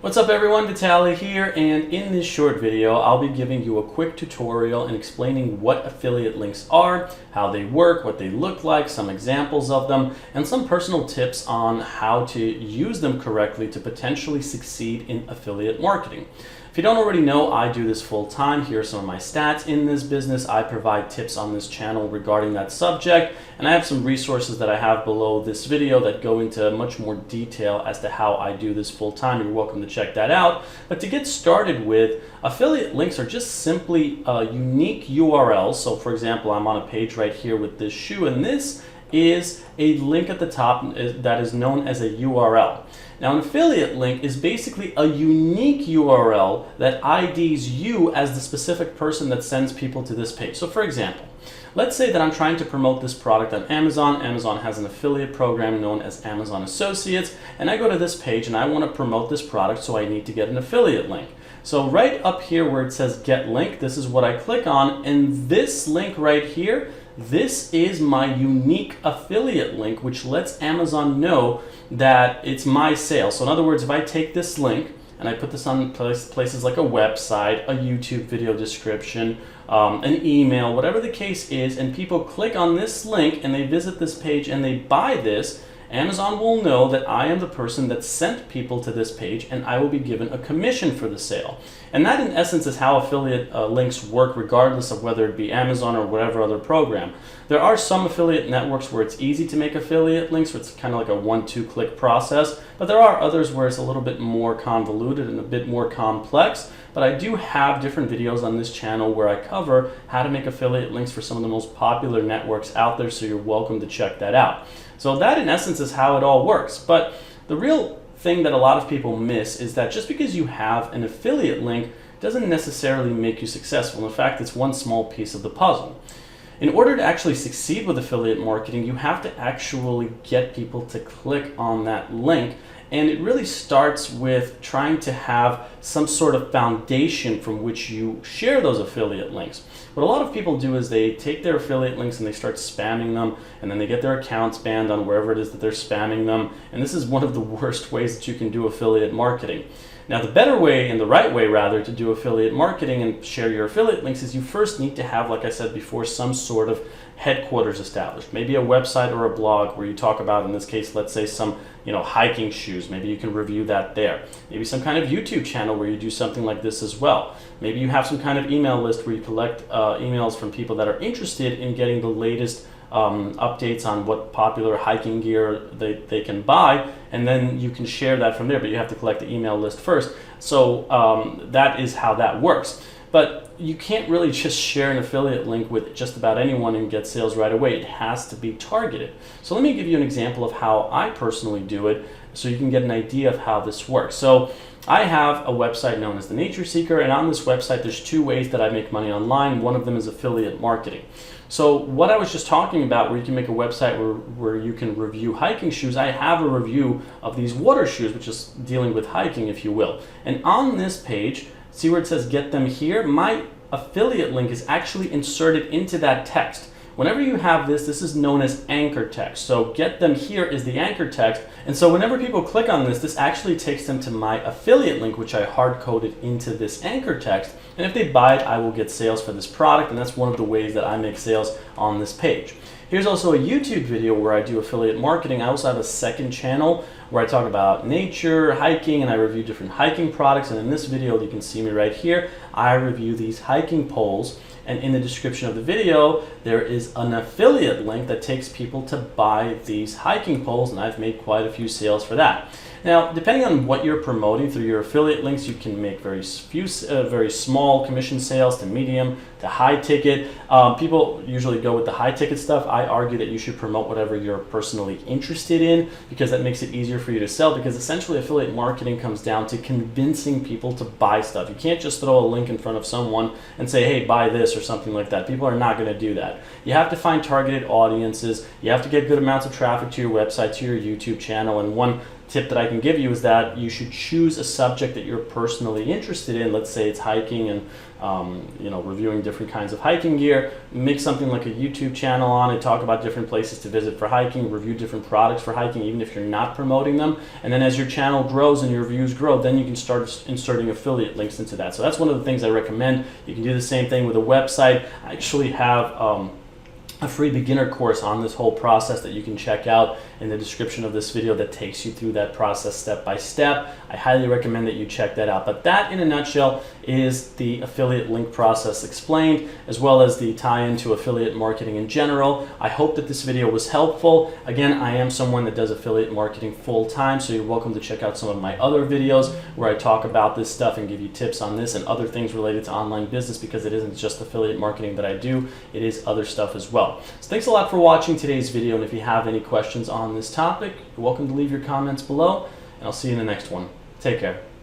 What's up everyone, Vitaly here, and in this short video I'll be giving you a quick tutorial and explaining what affiliate links are, how they work, what they look like, some examples of them, and some personal tips on how to use them correctly to potentially succeed in affiliate marketing. If you don't already know, I do this full time. Here are some of my stats in this business. I provide tips on this channel regarding that subject, and I have some resources that I have below this video that go into much more detail as to how I do this full time. You're welcome to check that out. But to get started with, affiliate links are just simply unique URLs. So for example, I'm on a page right here with this shoe, and this is a link at the top that is known as a URL. Now, an affiliate link is basically a unique URL that IDs you as the specific person that sends people to this page. So for example, let's say that I'm trying to promote this product on Amazon. Amazon has an affiliate program known as Amazon Associates, and I go to this page and I want to promote this product, so I need to get an affiliate link. So right up here where it says get link, this is what I click on, and this link right here, this is my unique affiliate link, which lets Amazon know that it's my sale. So in other words, if I take this link and I put this on places like a website, a YouTube video description, an email, whatever the case is, and people click on this link and they visit this page and they buy this, Amazon will know that I am the person that sent people to this page, and I will be given a commission for the sale. And that in essence is how affiliate links work, regardless of whether it be Amazon or whatever other program. There are some affiliate networks where it's easy to make affiliate links, where it's kind of like a 1-2 click process, but there are others where it's a little bit more convoluted and a bit more complex. But I do have different videos on this channel where I cover how to make affiliate links for some of the most popular networks out there, so you're welcome to check that out. So that in essence is how it all works. But the real thing that a lot of people miss is that just because you have an affiliate link doesn't necessarily make you successful. In fact, it's one small piece of the puzzle. In order to actually succeed with affiliate marketing, you have to actually get people to click on that link. And it really starts with trying to have some sort of foundation from which you share those affiliate links. What a lot of people do is they take their affiliate links and they start spamming them, and then they get their accounts banned on wherever it is that they're spamming them. And this is one of the worst ways that you can do affiliate marketing. Now, the better way, and the right way rather, to do affiliate marketing and share your affiliate links is you first need to have, like I said before, some sort of headquarters established. Maybe a website or a blog where you talk about, in this case, let's say some hiking shoes. Maybe you can review that there. Maybe some kind of YouTube channel where you do something like this as well. Maybe you have some kind of email list where you collect emails from people that are interested in getting the latest updates on what popular hiking gear they can buy, and then you can share that from there, but you have to collect the email list first. So that is how that works. But you can't really just share an affiliate link with just about anyone and get sales right away. It has to be targeted. So let me give you an example of how I personally do it so you can get an idea of how this works. So I have a website known as The Nature Seeker, and on this website there's two ways that I make money online. One of them is affiliate marketing. So what I was just talking about, where you can make a website where you can review hiking shoes, I have a review of these water shoes, which is dealing with hiking, if you will. And on this page, see where it says get them here? My affiliate link is actually inserted into that text. Whenever you have this, this is known as anchor text. So get them here is the anchor text. And so whenever people click on this, this actually takes them to my affiliate link, which I hard-coded into this anchor text. And if they buy it, I will get sales for this product. And that's one of the ways that I make sales on this page. Here's also a YouTube video where I do affiliate marketing. I also have a second channel where I talk about nature, hiking, and I review different hiking products. And in this video, you can see me right here, I review these hiking poles. And in the description of the video, there is an affiliate link that takes people to buy these hiking poles, and I've made quite a few sales for that. Now, depending on what you're promoting through your affiliate links, you can make very small commission sales to medium to high ticket. People usually go with the high ticket stuff. I argue that you should promote whatever you're personally interested in, because that makes it easier for you to sell, because essentially affiliate marketing comes down to convincing people to buy stuff. You can't just throw a link in front of someone and say, hey, buy this or something like that. People are not going to do that. You have to find targeted audiences. You have to get good amounts of traffic to your website, to your YouTube channel, and one tip that I can give you is that you should choose a subject that you're personally interested in. Let's say it's hiking and reviewing different kinds of hiking gear. Make something like a YouTube channel on it, talk about different places to visit for hiking, review different products for hiking, even if you're not promoting them. And then as your channel grows and your views grow, then you can start inserting affiliate links into that. So that's one of the things I recommend. You can do the same thing with a website. I actually have a free beginner course on this whole process that you can check out in the description of this video that takes you through that process step by step. I highly recommend that you check that out. But that in a nutshell is the affiliate link process explained, as well as the tie-in to affiliate marketing in general. I hope that this video was helpful. Again, I am someone that does affiliate marketing full time, so you're welcome to check out some of my other videos where I talk about this stuff and give you tips on this and other things related to online business, because it isn't just affiliate marketing that I do, it is other stuff as well. So thanks a lot for watching today's video, and if you have any questions on this topic, you're welcome to leave your comments below, and I'll see you in the next one. Take care.